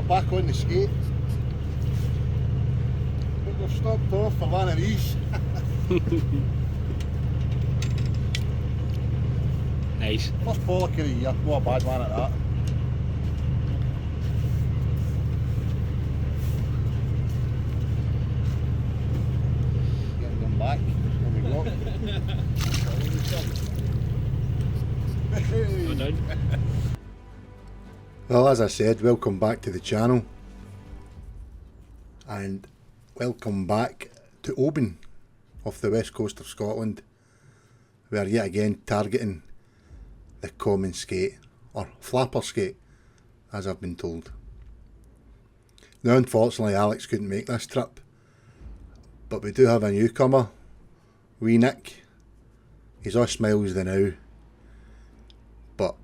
back on the skate. But we've stopped off for one of these. Nice. First pollock of the year, not a bad one at that. Getting them back, there we go. Well, as I said, welcome back to the channel, and welcome back to Oban off the west coast of Scotland. We are yet again targeting the common skate, or flapper skate, as I've been told. Now unfortunately Alex couldn't make this trip, but we do have a newcomer, wee Nick. He's all smiles the now, but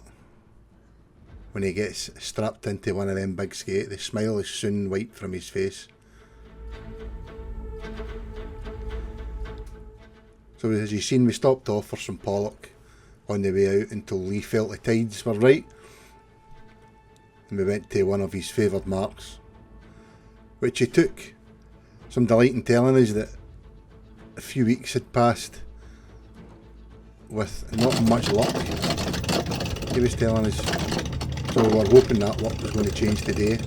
when he gets strapped into one of them big skate, the smile is soon wiped from his face. So as you've seen, we stopped off for some pollock on the way out until Leigh felt the tides were right, and we went to one of his favoured marks, which he took some delight in telling us that a few weeks had passed with not much luck, he was telling us. So we're hoping that luck was going to change today.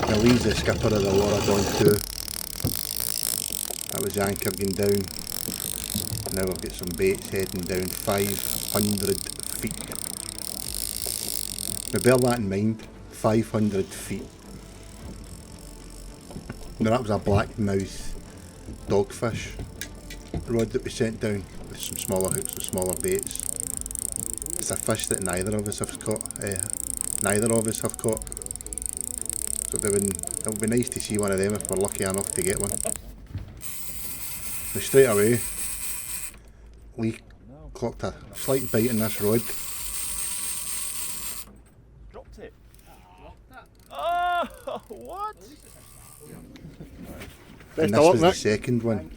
Now Leigh's the skipper of the Oban too. That was the anchor going down. Now we've got some baits heading down 500 feet. Now bear that in mind, 500 feet. Now that was a blackmouth dogfish rod that we sent down with some smaller hooks and smaller baits. It's a fish that neither of us have caught. So it would be nice to see one of them if we're lucky enough to get one. Now straight away, Leigh clocked a slight bite in this rod. Dropped it. Oh, what? And this was the second one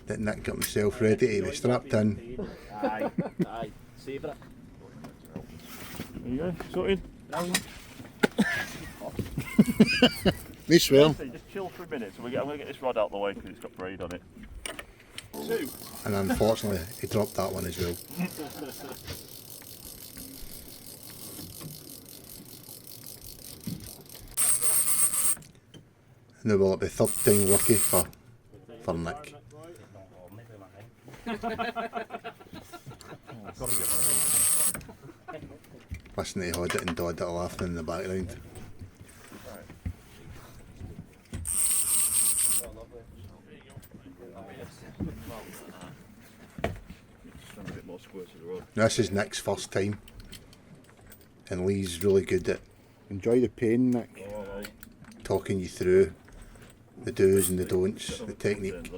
that Nick got himself ready to be strapped in. Aye, savour it. There you go, sorted. Me swear. Just chill for a minute, so I'm going to get this rod out of the way because it's got braid on it. And unfortunately he dropped that one as well. Now will it be third time lucky for Nick? Listen to Hoddit and Doddit laughing in the background. Now this is Nick's first time, and Leigh's really good at enjoy the pain, Nick. Talking you through the do's and the don'ts, the technique.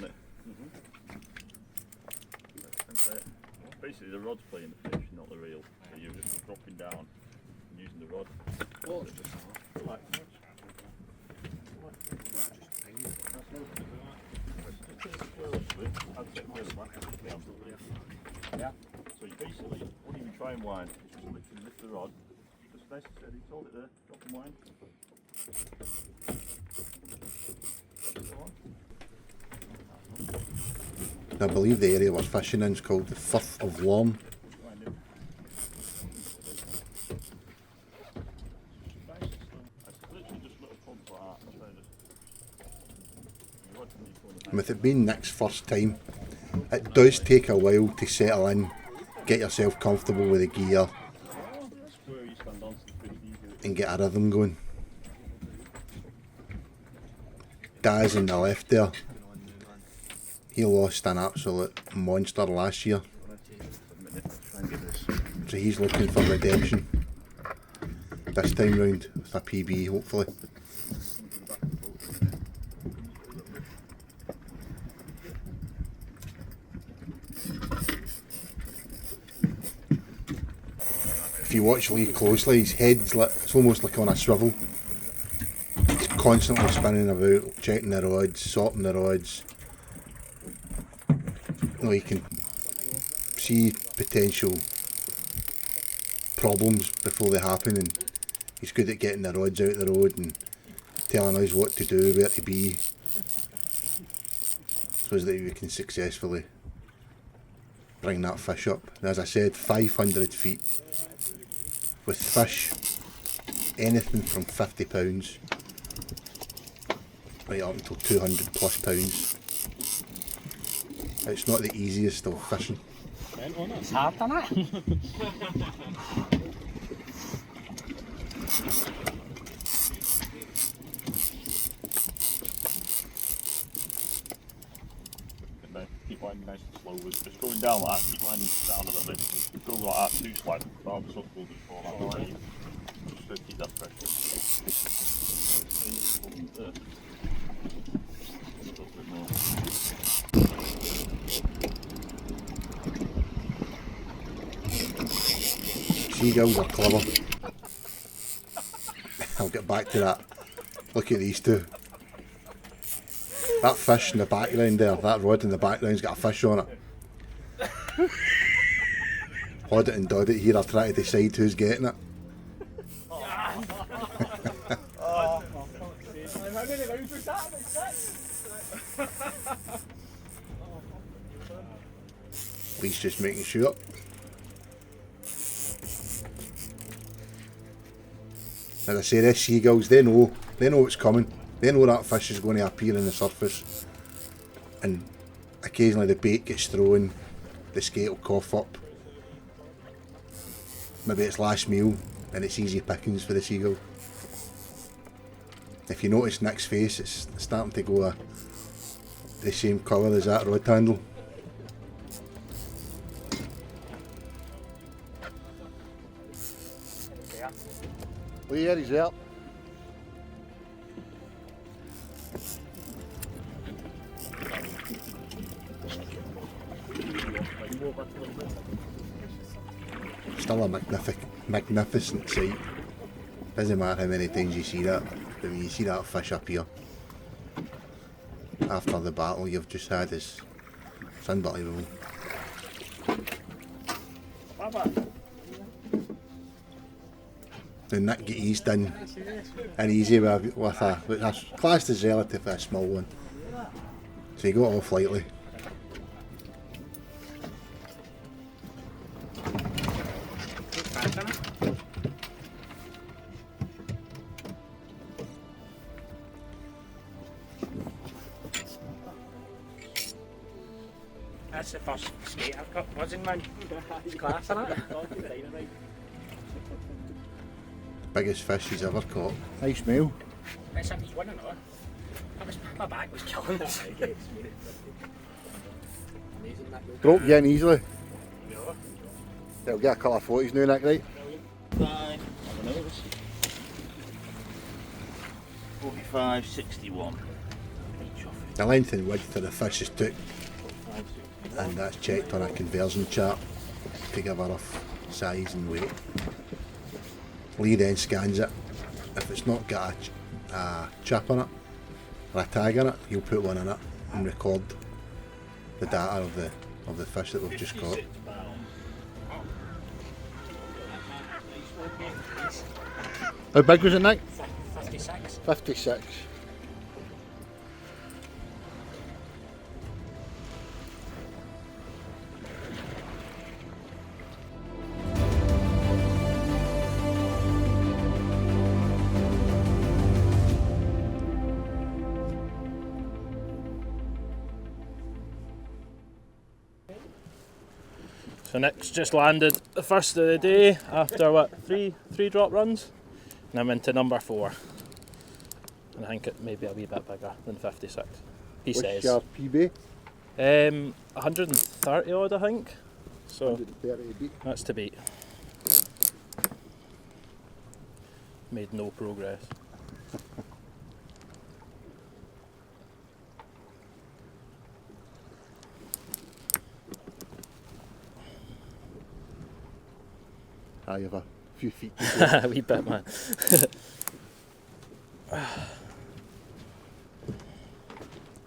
Basically the rod's playing the fish, not the reel. So you're just dropping down and using the rod. So you basically, what do you try and wind? Just literally lift the rod. Just nice and steady, hold it there, drop and wind. I believe the area we're fishing in is called the Firth of Lorne. And with it being Nick's first time, it does take a while to settle in, get yourself comfortable with the gear and get a rhythm going. Daz on the left there, he lost an absolute monster last year, so he's looking for redemption this time round with a PB hopefully. If you watch Leigh closely, his head's like, it's almost like on a swivel. He's constantly spinning about, checking the rods, sorting the rods. You know, he can see potential problems before they happen, and he's good at getting the rods out the road and telling us what to do, where to be, so that we can successfully bring that fish up. And as I said, 500 feet with fish anything from £50 right up until 200 plus pounds. It's not the easiest of fishing. It's hard, isn't it? Keep lining nice and slow. It's going down like that, keep lining down a little bit. If you go like that too slow, all the stuff will just fall out. Right. Just to keep that pressure. A little bit more. Seagulls are clever. I'll get back to that. Look at these two. That fish in the background there, that rod in the background's got a fish on it. Hod it and dod it here, are trying to decide who's getting it. Lee's just making sure. As I say, these seagulls, they know what's coming. They know that fish is going to appear on the surface, and occasionally the bait gets thrown, the skate will cough up. Maybe it's last meal and it's easy pickings for the seagull. If you notice Nick's face, it's starting to go the same colour as that rod handle. Leigh, he's there. Still a magnificent sight. Doesn't matter how many times you see that, but when you see that fish up here after the battle you've just had, it's unbelievable. And Nick get eased in and easy with a classed as relatively a small one, so he got off lightly. That's the first skate I've got buzzing, man. It's class, isn't it? Biggest fish he's ever caught. Nice meal. It's a wee one, I know. My back was killing us. Broke again easily. They'll get a couple of 40s now, Nick, right? 45, 61. The length and width of the fish is took, and that's checked on a conversion chart to give a rough size and weight. Leigh then scans it. If it's not got a chip on it or a tag on it, he'll put one in it and record the data of the fish that we've just caught. How big was it, Nick? 56. 56. So Nick's just landed the first of the day after what, three drop runs, and I'm into number 4. And I think it may be a wee bit bigger than 56. He What's says. your PB? 130 odd, I think. So 130 to beat. that's to beat. Made no progress. You have a few feet to go. A wee bit, man.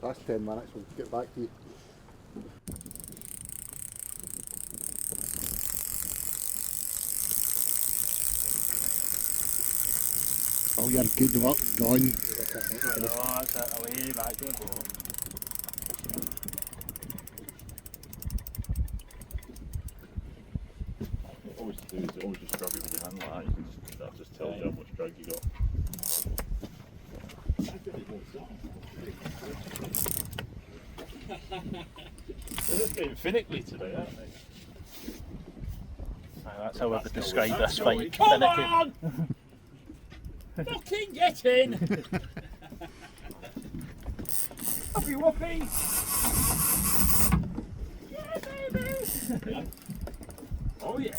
Last 10 minutes, we'll get back to you. All your good work gone. Oh, that's it, away, back to the boat. Always do is always just grab it with your hand like that. That just tells you how much drag you got. They're getting finicky today, aren't they? Aye, that's how I would describe this fight. Come Finicky. on! Fucking get in! Whoopie whoopie! Yeah, baby! Oh yeah!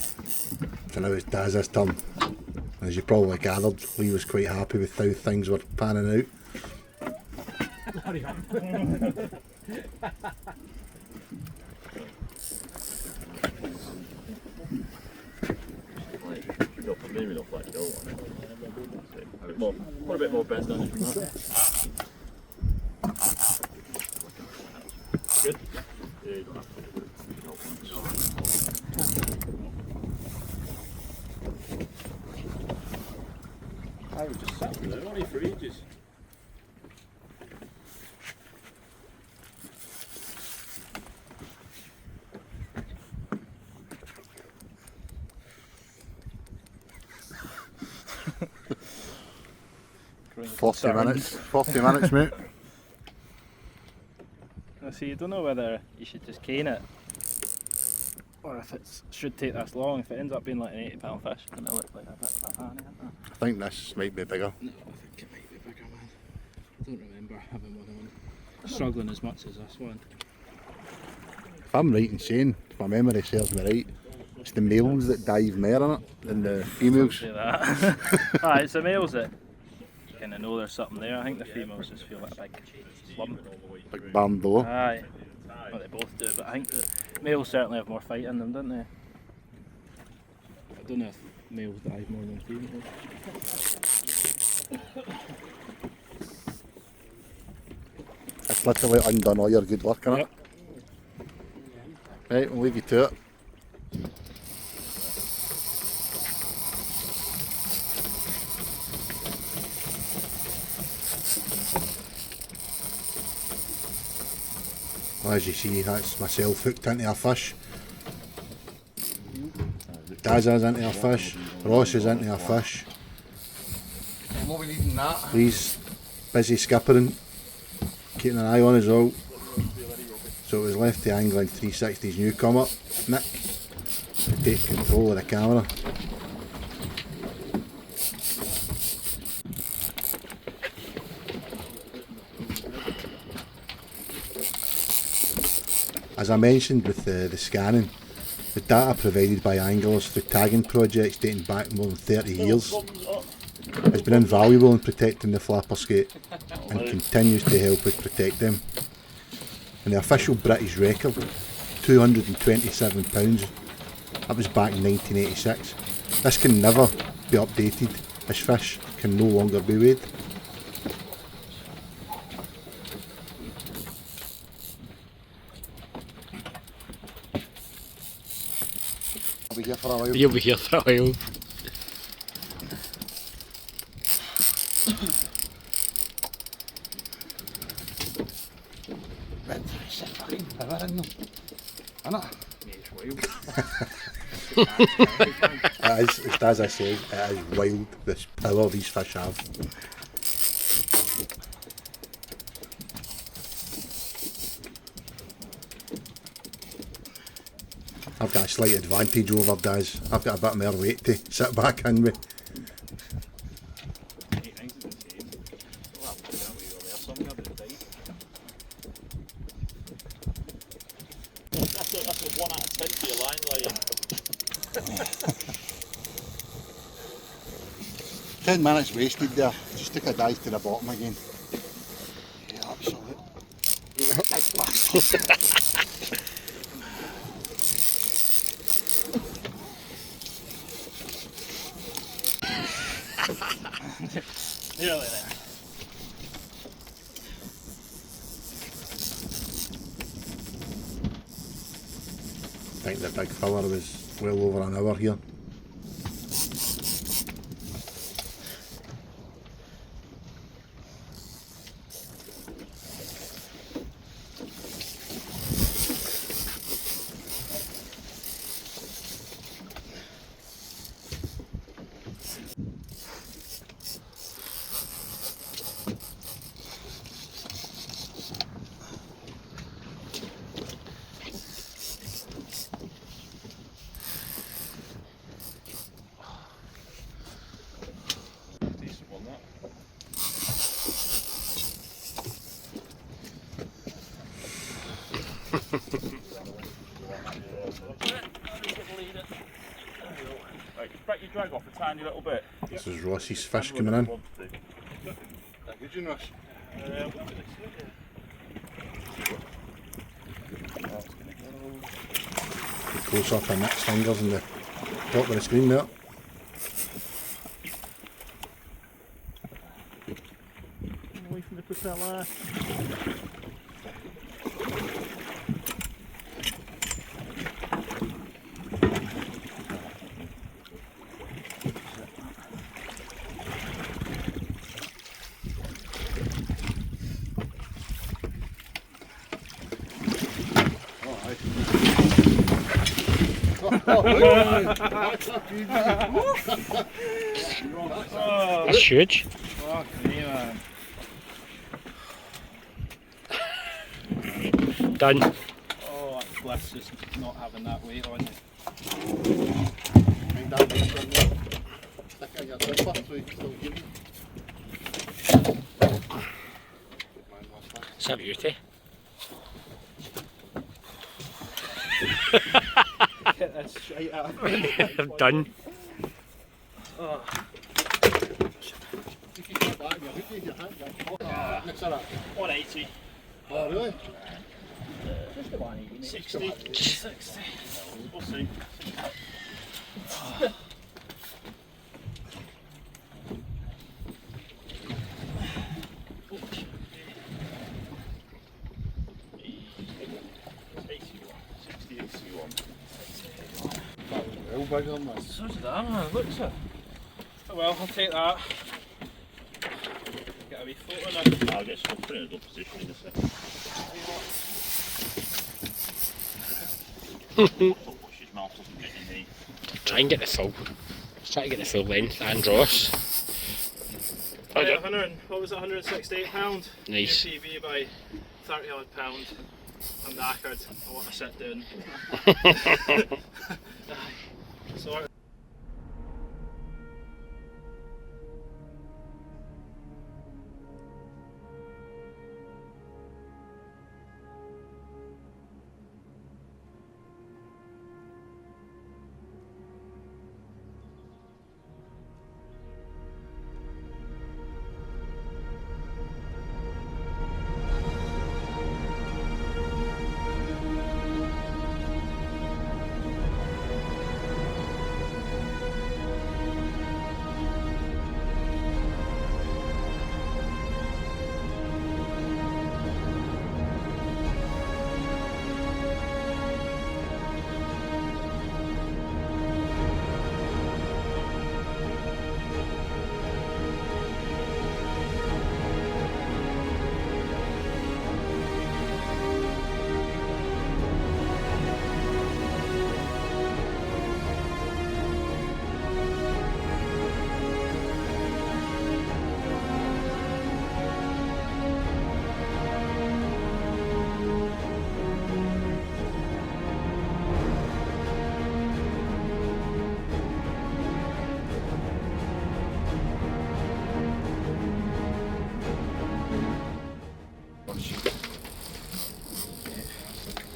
So now it's Daz's turn. As you probably gathered, Leigh was quite happy with how things were panning out. Hurry up. Maybe not like go on. Put a bit more bend on it from that. Good? Yeah, you don't have to do it. I was just sat there, only for ages. Growing 40 concerned. minutes. 40 minutes, mate. I see, you don't know whether you should just cane it or if it should take this long. If it ends up being like an 80-pound fish, it's going to look like a bit of a honey, isn't it? I think this might be bigger. No, I think it might be bigger, man. I don't remember having one on struggling as much as this one. If I'm right in saying, if my memory serves me right, it's the males that dive more in it than the females. Say that. Aye, it's the males that kind of know there's something there. I think the females just feel like a big lump. Like Barndo. Aye. Well, they both do, but I think the males certainly have more fight in them, don't they? I don't know if males dive more than females. It's literally undone all your good work, innit? Yep. Right, we'll leave you to it. Well, as you see, that's myself hooked into a fish. Daz is into a fish. Ross is into a fish. What we needing that? Lee's busy skippering, keeping an eye on us all. So it was left to Angling 360's newcomer, Nick, to take control of the camera. As I mentioned with the scanning, the data provided by anglers through tagging projects dating back more than 30 years has been invaluable in protecting the flapper skate and continues to help us protect them. And the official British record, 227 pounds, that was back in 1986. This can never be updated, this fish can no longer be weighed. I'll be here for a while. You'll be here for a while. It's a fucking power in them, innit? It's as I say, it is wild, this power these fish have. I've got a slight advantage over Daz. I've got a bit more weight to sit back in with. That's a 1 out of 10 for your line laying. 10 minutes wasted there. Just took a dive to the bottom again. Yeah, absolutely. Nearly there. I think the big fella was well over an hour here. Right, back your drag off a tiny little bit. This is Ross's fish coming in. Good, you Ross. Close up on Nick's fingers in the top of the screen there. Away from the propeller. That's huge. Fuck me, man. Done. Oh, that's bliss just not having that weight on you. Mind that one from there. Stick it in your zipper so you can still give it. It's a beauty. Get this shite out of me. Done. Oh. You can get back your hook in your hand. Next to that. 180. Oh, really? Just the 180. 60. 60. We'll see. Well bigger than this. So did that, man. Looks it. Oh well, I'll take that. Get a wee photo now. I'll get some put in a good position in a second. Watch his mouth doesn't get in the... Try and get the full. Try to get the full length and Ross. Right, 100, what was it, £168? Nice. UPV by 30 odd pound. I'm knackered. I want to sit down. Sorry.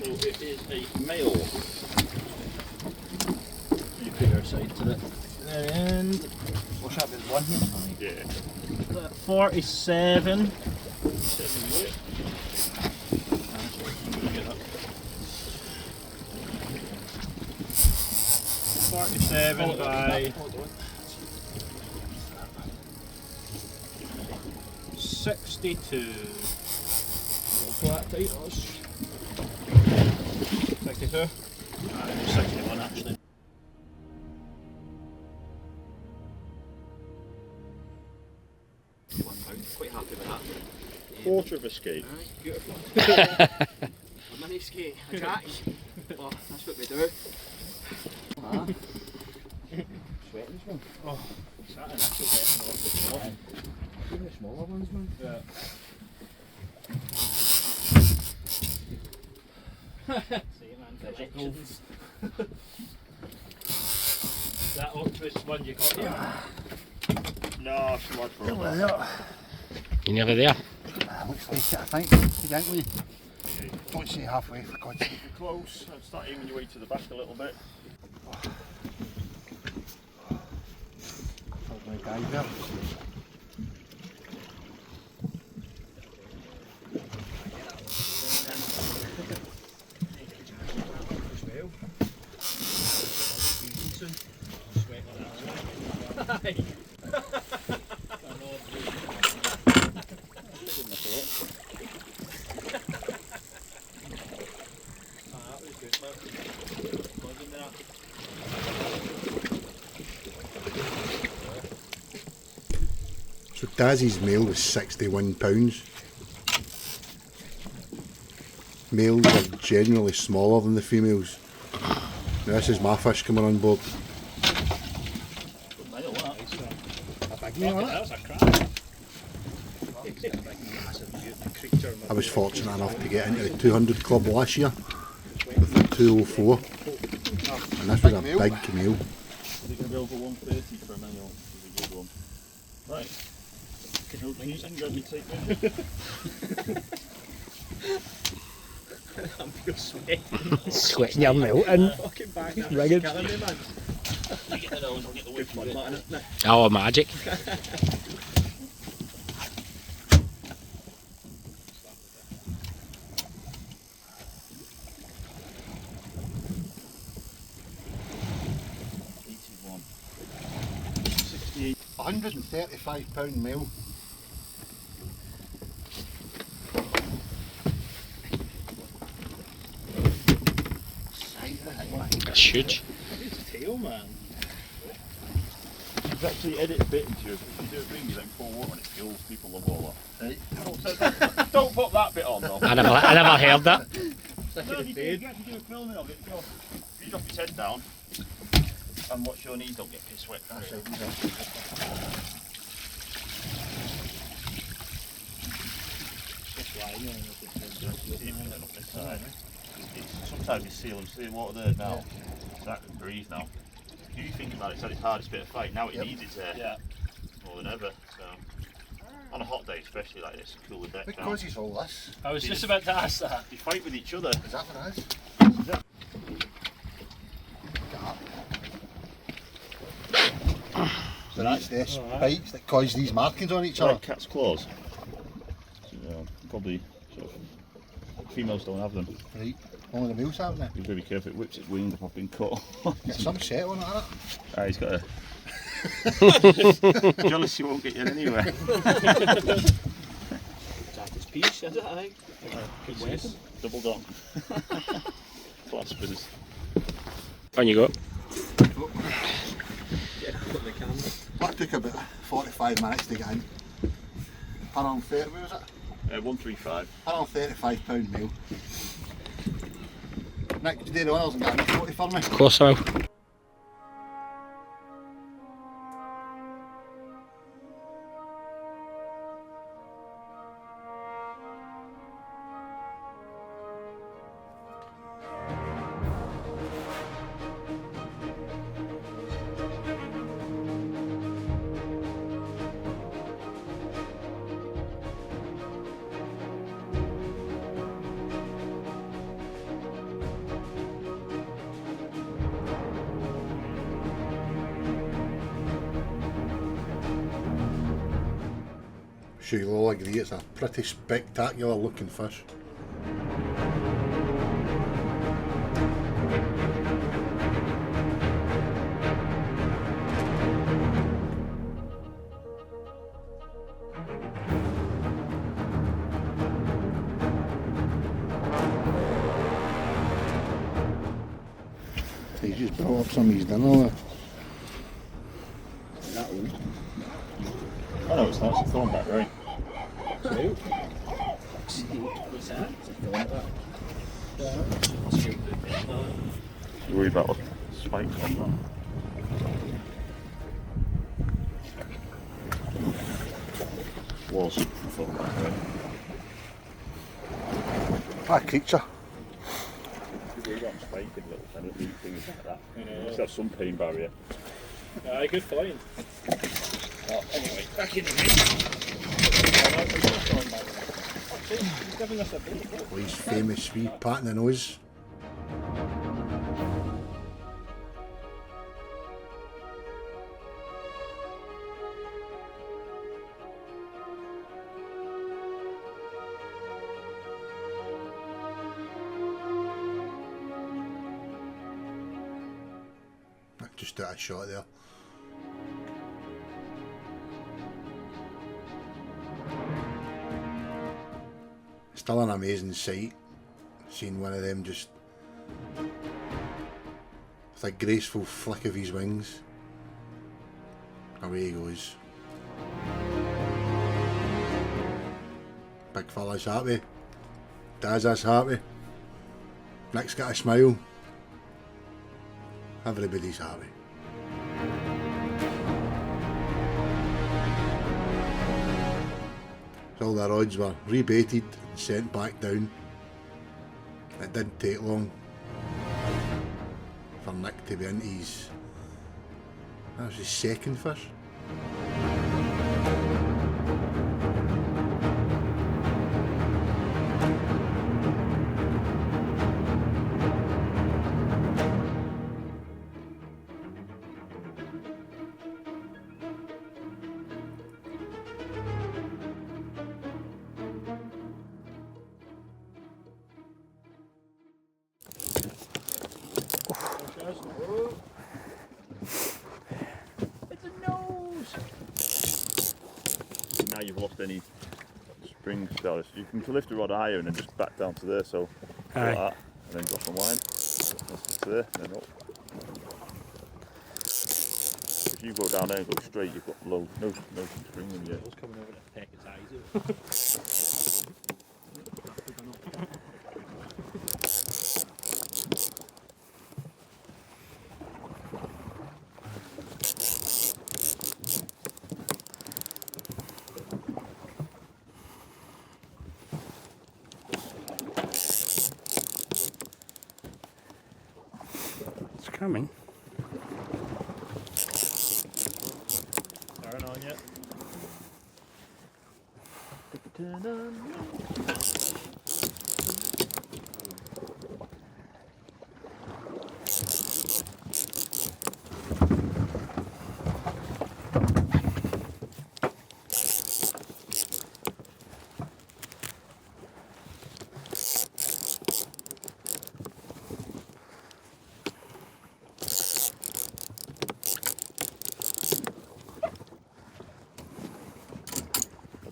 It is a male. You put your side to the very end. What's that, there's one here? Yeah. 47. 47 by 62. Flat tight, 62? 61 actually. £1. Quite happy with that. Quarter of a skate. Aye, beautiful. A mini skate, a jack. Oh, that's what we do. Sweating this one. Oh, satin actually getting off the top. Even the smaller ones, man. Yeah. See, man, collections. That octopus one you got here? No, it's too much for all that. You nearly there? Looks like it, I think. What do you think, Lee? Don't say halfway, for God's sake. You're close. Start aiming your way to the back a little bit. Hold my guy there. So Dazzy's male was £61. Males are generally smaller than the females. Now this is my fish coming on board. I was fortunate enough to get into the 200 club last year with the 204, and this was a big male. Is it going to be over 130 for a male? Is a good one. Right. No cheating, got me take measure. I'm feel sweaty. Sweating your melting. Fucking back. Rigged. Killing me, man. You get the nose, I'll get the whip Good fun, isn't it? Oh, magic. £135 male. That's huge. His tail, man. You've actually edited a bit into it. If you do it ring, you then pour water and it kills people love all that. Right. Don't put that bit on though. I never heard that. No, you actually do a filming of it. So if you drop your head down and watch your knees don't get piss wet. That's right. Sometimes you see them, see the water there now. It's that can breathe now. If you think about it, it's at its hardest bit of fight. Now it needs its air more than ever. So on a hot day, especially like this, cool the deck down. Because he's all this. I was just about to ask that. You fight with each other. Is that what it is? So that's the spikes that cause these markings on each other. Like cat's claws. Probably sort of females don't have them. Right. Only the males have them. You've got to be careful, it whips its wing if I've been caught. Get some set on it, hasn't it? He's got a jealousy won't get you anywhere. Jack his piece, is it? I think. Good weapon. Double done. Claspers. On you go. Get put the camera. That took about 45 minutes to get in. Around 30, what was it? 135. Around £35 male. Nick, do you do the oils and get a 40 for me? Of course I will. Sure you'll all agree it's a pretty spectacular looking fish. He just brought up some of his dinner. That one. I know it's not, it's thrown back right. What's that? You worry about the spikes on that. Was thrown back right. That creature. You worry about spiking little things like that. You must have some pain barrier. Aye, good find. Well, anyway, back in the giving us a break. Leigh's famous wee pat in the nose. Just out of shot there. Still an amazing sight, seeing one of them just with a graceful flick of his wings. Away he goes. Big fella's happy. Daz is happy. Nick's got a smile. Everybody's happy. So all the rods were rebaited and sent back down. It didn't take long for Nick to be into his... That was his second fish. It's a nose! Now you've lost any spring status. You can lift the rod higher and then just back down to there, so like that, and then drop on line. To there, and then up. If you go down there and go straight, you've got no spring in you. It's coming over to peck its eyes out. It's coming. Turn on yet?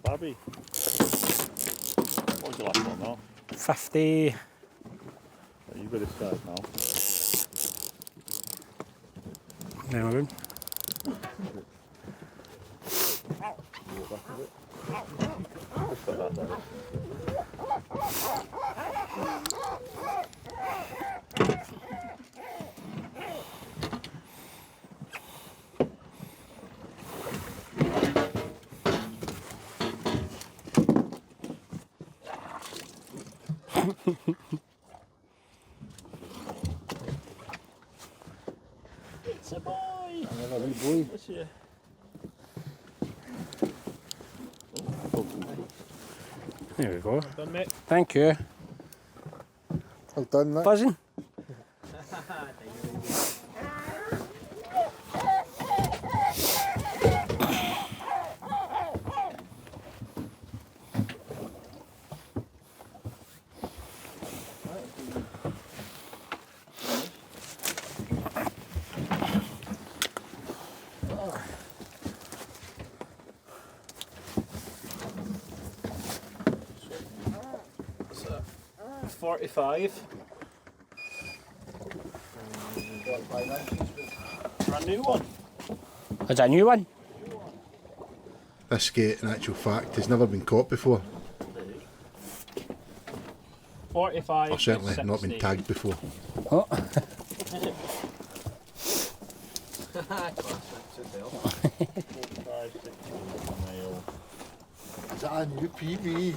Barbie. What was the last one now? 50. You got this size now. There we're good. Just like that there. It's a boy! Another wee boy. This here. There we go. Done, mate. Thank you. Well done, Nick. Buzzing. So, 45. Brand new one. Is that a new one? This skate, in actual fact, has never been caught before. 45. Or certainly to not been 60. tagged before. Oh. Is that a new PB?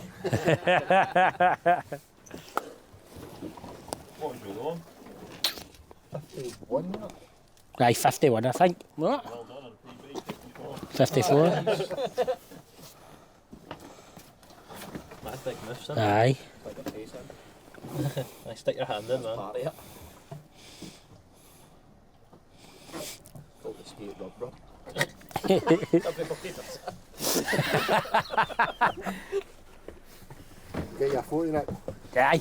What was your one? 51. Right, 51 I think. What? Well done on PB, 54. 54. big mouth, son. Aye. Like a face in. Like, stick your hand in, man. Part of it. Called the skate rub. Get your photo in it. Aye.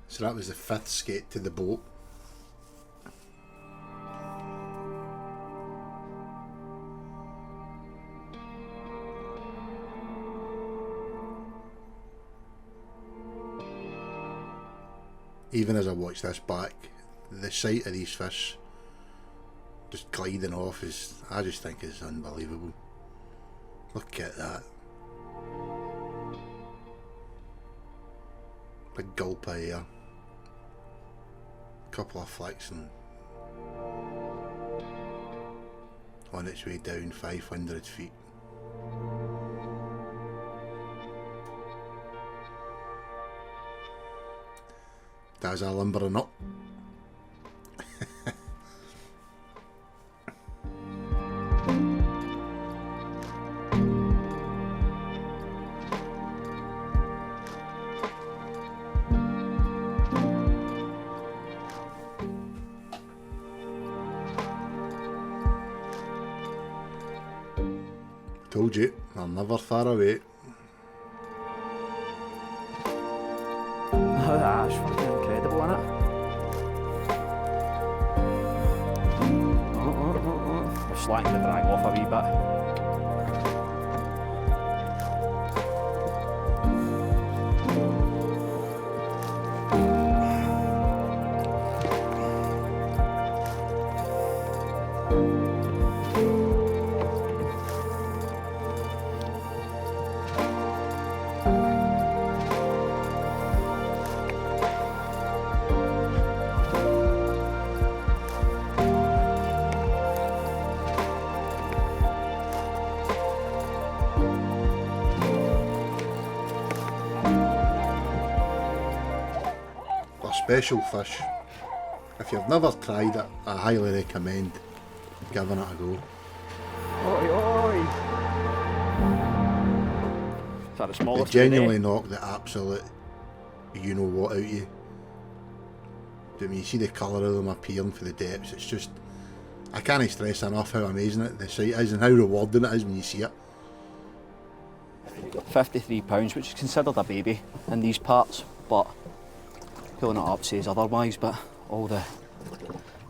So that was the 5th skate to the boat. Even as I watch this back, the sight of these fish just gliding off is, I just think is unbelievable. Look at that. Big gulp of air. Couple of flicks and on its way down 500 feet. That's a lumbering up. Told you, I'm never far away. Oh, that's fucking incredible, isn't it? We're slacking the drag off a wee bit. Special fish. If you've never tried it, I highly recommend giving it a go. Oi, oi! Is that the They smallest? genuinely knock the absolute you know what out of you. I mean, you see the colour of them appearing for the depths, it's just, I can't stress enough how amazing the sight is and how rewarding it is when you see it. £53, which is considered a baby in these parts, but pulling it up says otherwise, but all the...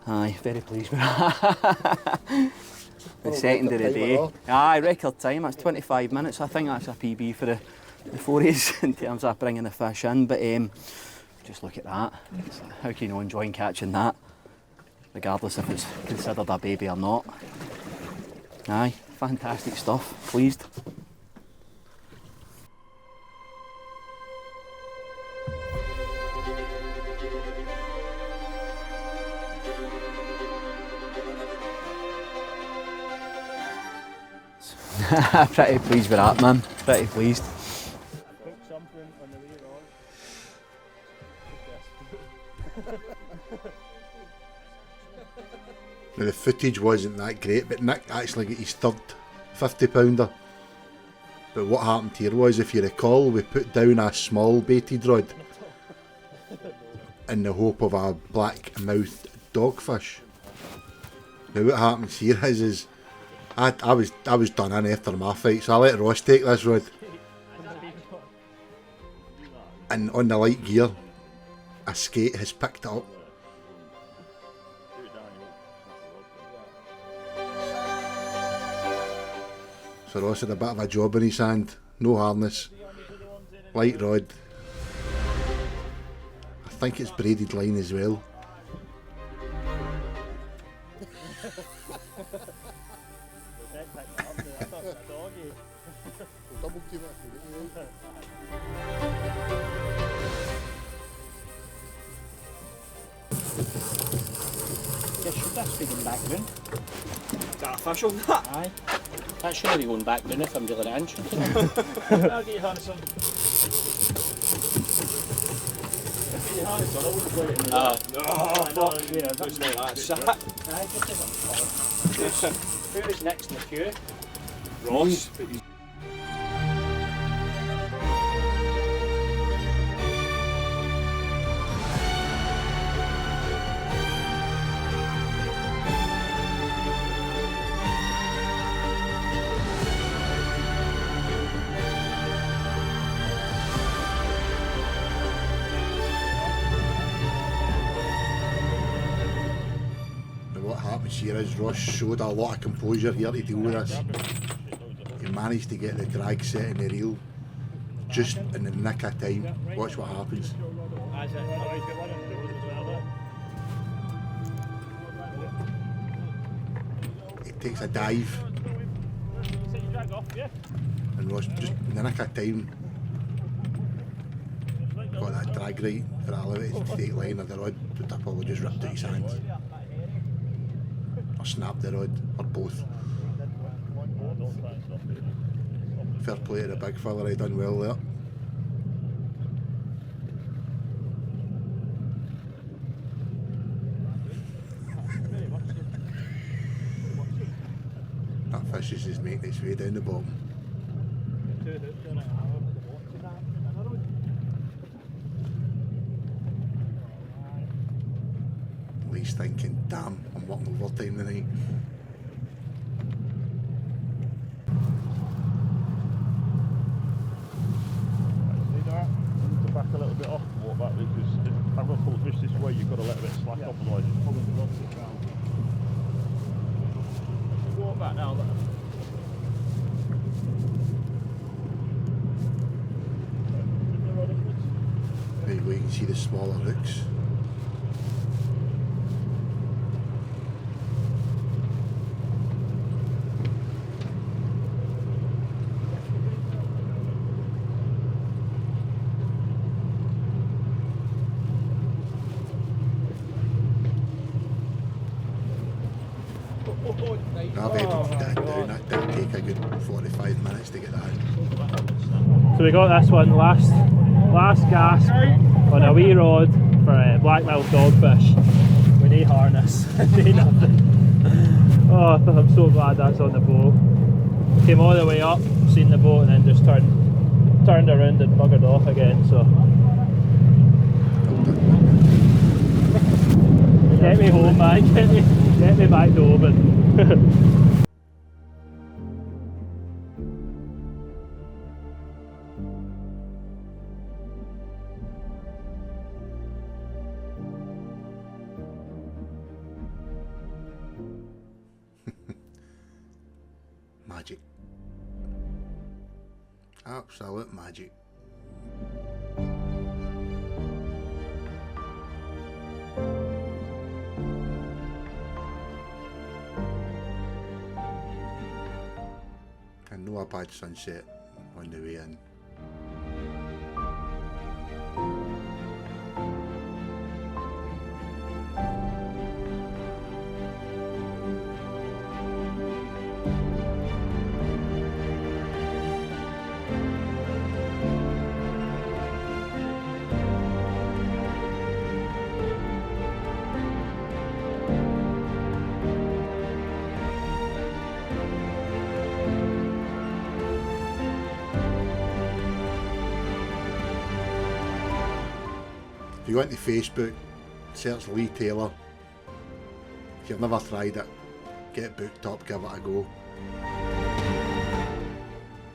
Aye, very pleased with that. The second of the day. Aye, record time, that's 25 minutes. I think that's a PB for the forays in terms of bringing the fish in, but just look at that. How can you not enjoy catching that, regardless if it's considered a baby or not? Aye, fantastic stuff, pleased. Pretty pleased with that, man. Pretty pleased. Cook something on the way on. Now the footage wasn't that great, but Nick actually got his 3rd 50 pounder. But what happened here was, if you recall, we put down a small baited rod in the hope of a black-mouthed dogfish. Now what happens here is I was done in after my fight, so I let Ross take this rod. And on the light gear, a skate has picked it up. So Ross had a bit of a job in his hand, no harness, light rod. I think it's braided line as well. Yeah, should that be going back down? Is that official? Aye. That shouldn't be going back down if I'm really in, shouldn't it? I'll get you harness on. Who's next in the queue? Ross. What happens here is Ross showed a lot of composure here to deal with this. He managed to get the drag set in the reel just in the nick of time. Watch what happens. He takes a dive and Ross just in the nick of time got that drag right for that elevated to take line of the rod, but that probably just ripped out his hands. Or snapped the rod, or both. Fair play to the big fella, he done well there. That fish is just making its way down the bottom. Leigh's thinking, damn, I'm working overtime tonight. Back a little bit off, walk back, because if I'm going to pull the fish this way, you've got to let a bit slack off, otherwise it's probably going to sit down. Walk back now. There you go, you can see the smaller hooks. I've edited that down, that did take a good 45 minutes to get that in. So we got this one last gasp on a wee rod for black-billed dogfish. We need harness, need nothing. Oh, I'm so glad that's on the boat. Came all the way up, seen the boat, and then just turned around and buggered off again. So get me home, man. Get me back to Oban. Magic. Absolute magic. And no a bad sunset on the way in. If you go into Facebook, search Leigh Taylor. If you've never tried it, get booked up, give it a go.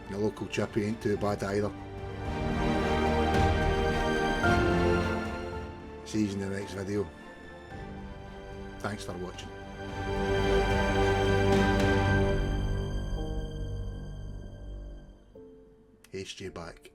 The local chippy ain't too bad either. See you in the next video. Thanks for watching. HJ back.